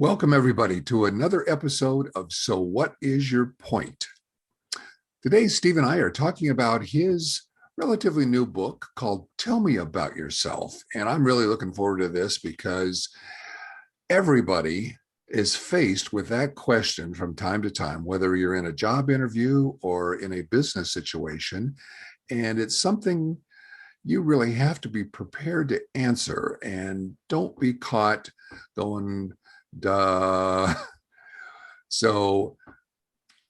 Welcome, everybody, to another episode of So What Is Your Point? Today, Steve and I are talking about his relatively new book called Tell Me About Yourself. And I'm really looking forward to this because everybody is faced with that question from time to time, whether you're in a job interview or in a business situation. And it's something you really have to be prepared to answer, and don't be caught going, duh. So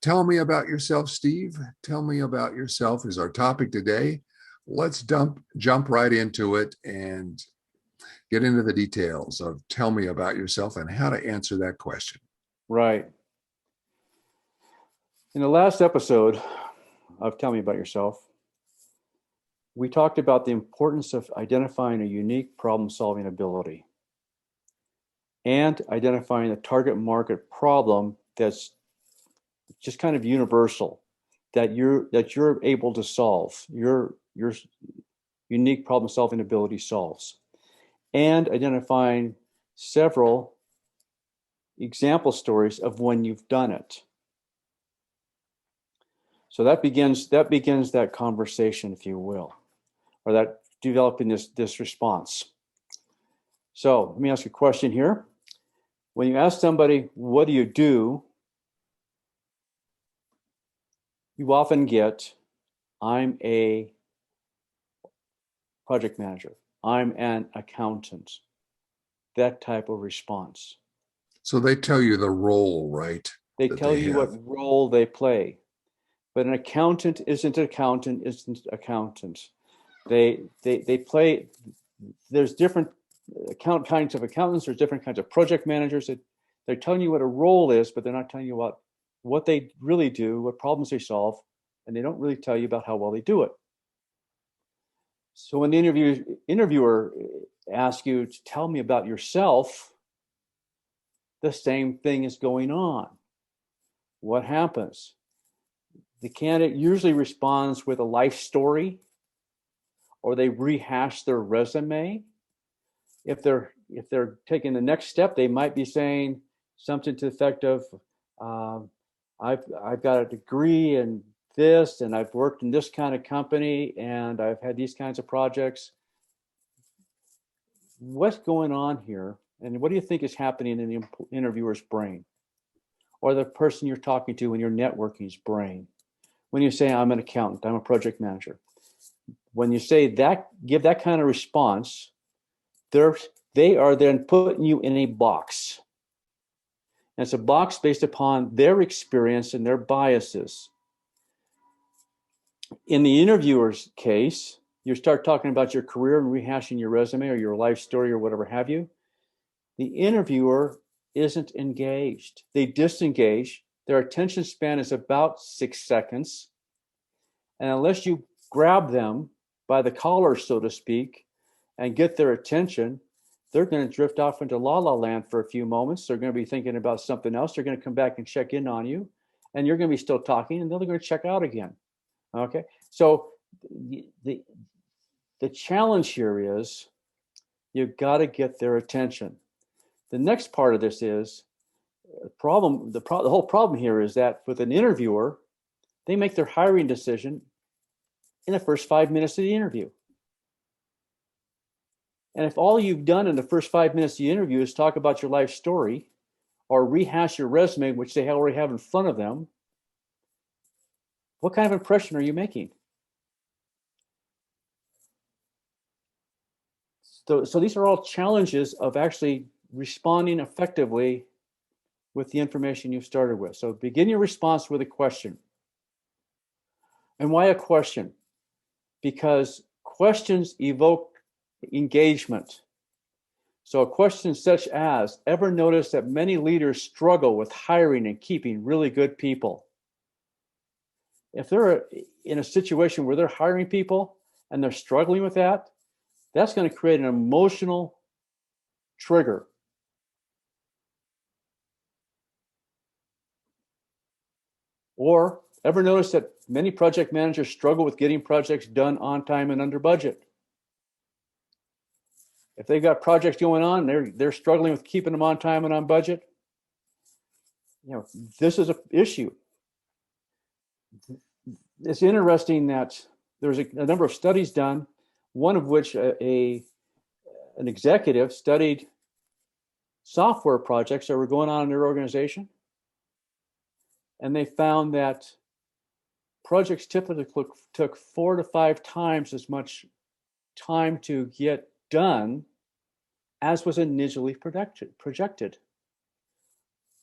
tell me about yourself, Steve. Tell me about yourself is our topic today. Let's jump right into it and get into the details of tell me about yourself and how to answer that question. Right. In the last episode of Tell Me About Yourself, we talked about the importance of identifying a unique problem-solving ability and identifying a target market problem that's just kind of universal, that you're able to solve, your unique problem-solving ability solves, and identifying several example stories of when you've done it. So that begins that conversation, if you will, or that developing this response. So let me ask you a question here. When you ask somebody, what do? You often get, I'm a project manager. I'm an accountant. That type of response. So they tell you the role, right? They tell you what role they play. But an accountant isn't an accountant, isn't accountant. They play, there's different kinds of accountants, there's different kinds of project managers. They're telling you what a role is, but they're not telling you what they really do, what problems they solve, and they don't really tell you about how well they do it. So when the interviewer asks you to tell me about yourself, the same thing is going on. What happens? The candidate usually responds with a life story, or they rehash their resume. If they're taking the next step, they might be saying something to the effect of, I've got a degree in this, and I've worked in this kind of company, and I've had these kinds of projects. What's going on here? And what do you think is happening in the interviewer's brain, or the person you're talking to in your networking's brain? When you say, I'm an accountant, I'm a project manager. When you say that, give that kind of response, they are then putting you in a box. And it's a box based upon their experience and their biases. In the interviewer's case, you start talking about your career and rehashing your resume or your life story or whatever have you. The interviewer isn't engaged. They disengage. Their attention span is about 6 seconds. And unless you grab them by the collar, so to speak, and get their attention, they're going to drift off into la la land for a few moments. They're going to be thinking about something else. They're going to come back and check in on you, and you're going to be still talking, and then they're going to check out again. Okay, so the challenge here is you've got to get their attention. The next part of this is the whole problem here is that with an interviewer, they make their hiring decision in the first 5 minutes of the interview. And if all you've done in the first 5 minutes of the interview is talk about your life story or rehash your resume, which they already have in front of them, what kind of impression are you making? So these are all challenges of actually responding effectively with the information you've started with. So begin your response with a question. And why a question? Because questions evoke engagement. So a question such as, ever notice that many leaders struggle with hiring and keeping really good people? If they're in a situation where they're hiring people and they're struggling with that, that's going to create an emotional trigger. Or ever notice that many project managers struggle with getting projects done on time and under budget? If they've got projects going on, they're struggling with keeping them on time and on budget, this is an issue. It's interesting that there's a number of studies done, one of which an executive studied software projects that were going on in their organization. And they found that projects typically took 4 to 5 times as much time to get done as was initially projected.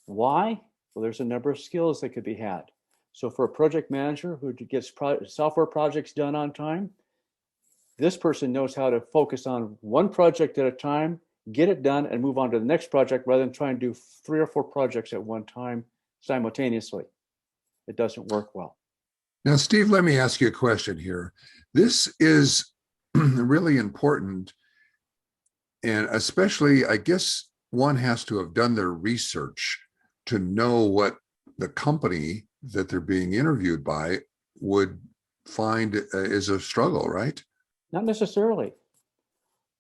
Why? Well, there's a number of skills that could be had. So for a project manager who gets software projects done on time, this person knows how to focus on one project at a time, get it done, and move on to the next project rather than try and do 3 or 4 projects at one time simultaneously. It doesn't work well. Now, Steve, let me ask you a question here. This is really important. And especially, I guess one has to have done their research to know what the company that they're being interviewed by would find is a struggle, right? Not necessarily.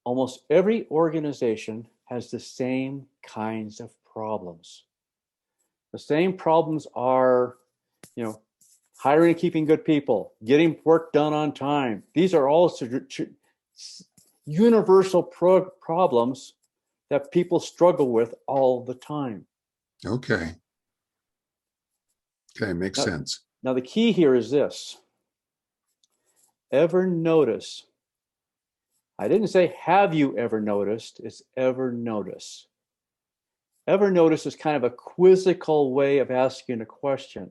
Almost every organization has the same kinds of problems. The same problems are, hiring and keeping good people, getting work done on time. These are all universal problems that people struggle with all the time. Okay, makes sense. Now, the key here is this. Ever notice? I didn't say, have you ever noticed? It's ever notice. Ever notice is kind of a quizzical way of asking a question,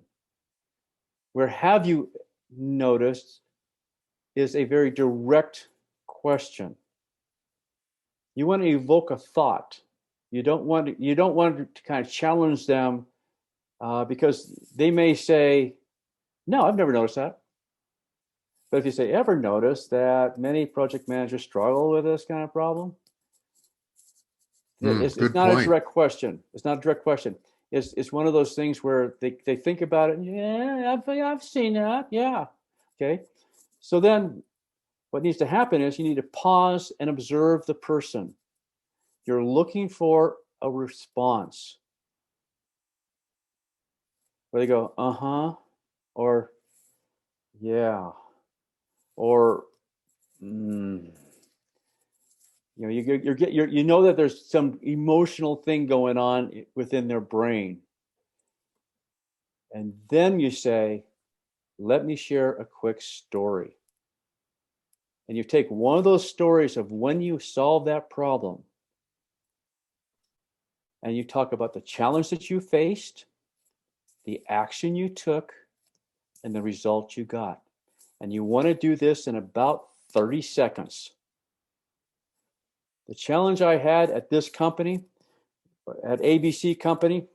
where have you noticed is a very direct question. You want to evoke a thought. You don't want to kind of challenge them because they may say, no, I've never noticed that. But if you say, ever notice that many project managers struggle with this kind of problem? It's not a direct question. It's not a direct question. It's one of those things where they think about it. Yeah, I've seen that. Yeah. Okay. So then what needs to happen is you need to pause and observe the person. You're looking for a response where they go, uh-huh, or yeah, or you know that there's some emotional thing going on within their brain. And then you say, let me share a quick story. And you take one of those stories of when you solve that problem and you talk about the challenge that you faced, the action you took, and the result you got. And you want to do this in about 30 seconds. The challenge I had at this company, at ABC Company,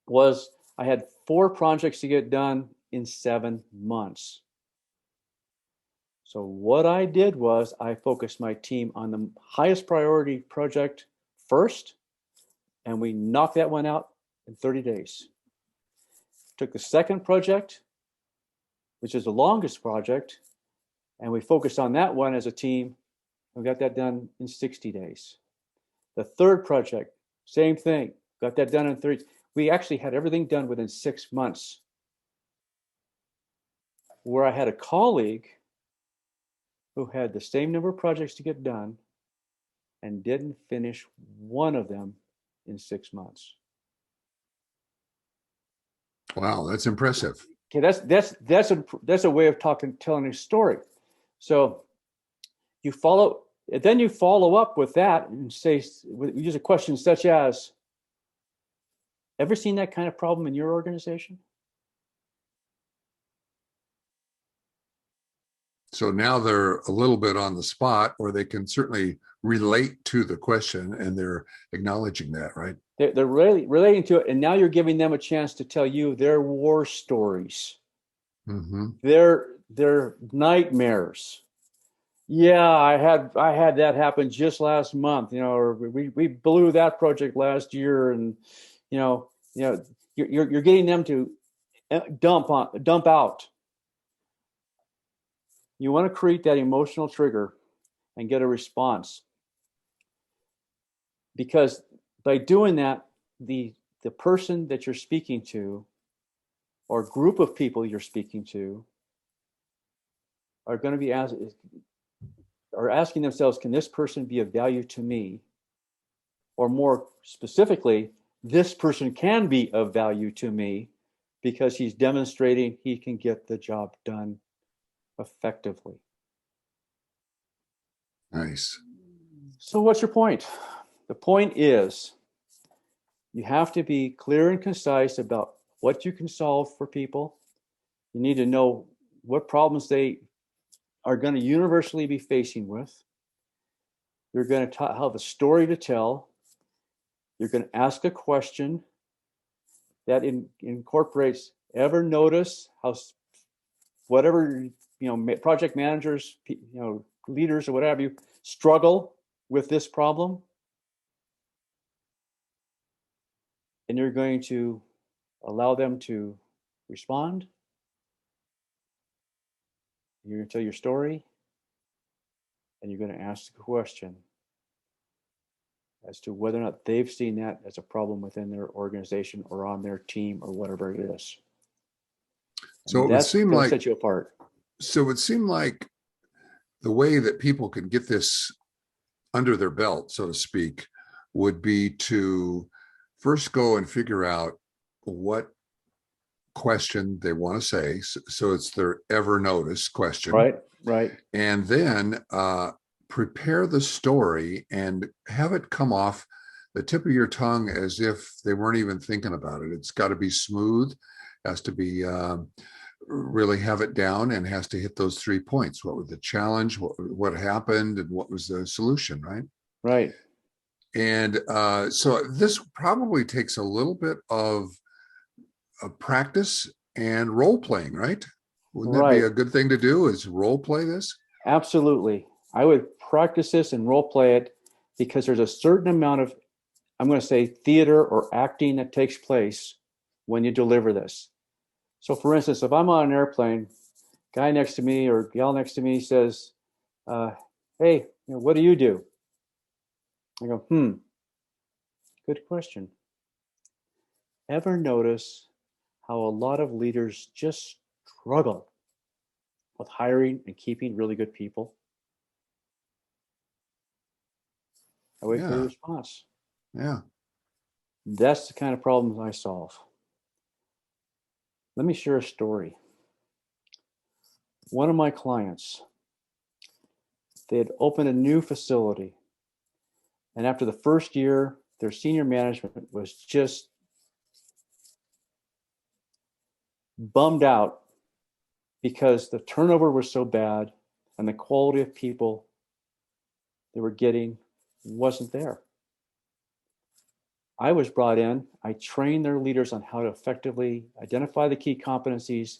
was I had 4 projects to get done in 7 months. So what I did was I focused my team on the highest priority project first, and we knocked that one out in 30 days. Took the second project, which is the longest project, and we focused on that one as a team. We got that done in 60 days. The third project, same thing, got that done in 30. We actually had everything done within 6 months. Where I had a colleague who had the same number of projects to get done and didn't finish one of them in 6 months. Wow, that's impressive. Okay, that's a way of telling a story. So you follow up with that and say, use a question such as, ever seen that kind of problem in your organization? So now they're a little bit on the spot, or they can certainly relate to the question, and they're acknowledging that, right? They're really relating to it, and now you're giving them a chance to tell you their war stories, their nightmares. Yeah, I had that happen just last month, or we blew that project last year, and you're getting them to dump out. You want to create that emotional trigger and get a response, because by doing that, the the person that you're speaking to or group of people you're speaking to are going to be asking themselves, can this person be of value to me? Or more specifically, this person can be of value to me because he's demonstrating he can get the job done effectively. Nice. So what's your point? The point is you have to be clear and concise about what you can solve for people. You need to know what problems they are going to universally be facing with. You're going to have a story to tell. You're going to ask a question that incorporates, ever notice how whatever, project managers, leaders or what have you, struggle with this problem? And you're going to allow them to respond. You're going to tell your story, and you're going to ask a question as to whether or not they've seen that as a problem within their organization or on their team or whatever it is. So and that's going to set you apart. So it would seem like the way that people can get this under their belt, so to speak, would be to first go and figure out what question they want to say. So it's their ever notice question. Right. And then prepare the story and have it come off the tip of your tongue as if they weren't even thinking about it. It's got to be smooth, has to be really have it down, and has to hit those 3 points. What was the challenge? What happened? And what was the solution, right? Right. And so this probably takes a little bit of practice and role playing, right? Wouldn't that be a good thing to do, is role play this? Absolutely. I would practice this and role play it, because there's a certain amount of, I'm going to say, theater or acting that takes place when you deliver this. So for instance, if I'm on an airplane, guy next to me or gal next to me says, hey, what do you do? I go, good question. Ever notice how a lot of leaders just struggle with hiring and keeping really good people? I wait for your response. Yeah. That's the kind of problems I solve. Let me share a story. One of my clients, they had opened a new facility. And after the first year, their senior management was just bummed out because the turnover was so bad and the quality of people they were getting wasn't there. I was brought in. I trained their leaders on how to effectively identify the key competencies,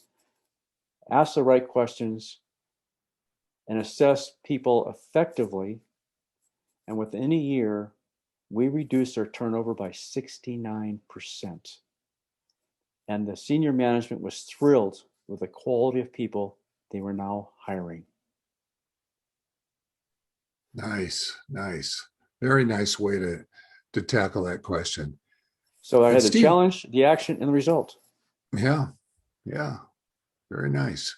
ask the right questions, and assess people effectively. And within a year, we reduced their turnover by 69%. And the senior management was thrilled with the quality of people they were now hiring. Nice. Very nice way to tackle that question. So I had the challenge, the action, and the result. Yeah. Very nice.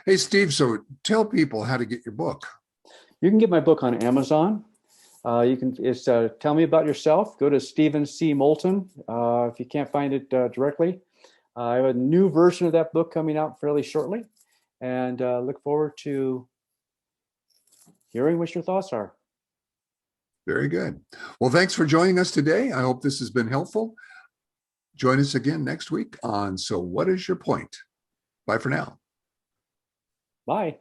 Hey, Steve, so tell people how to get your book. You can get my book on Amazon. It's Tell Me About Yourself. Go to Stephen C. Moulton if you can't find it directly. I have a new version of that book coming out fairly shortly, and look forward to hearing what your thoughts are. Very good. Well, thanks for joining us today. I hope this has been helpful. Join us again next week on So What Is Your Point? Bye for now. Bye.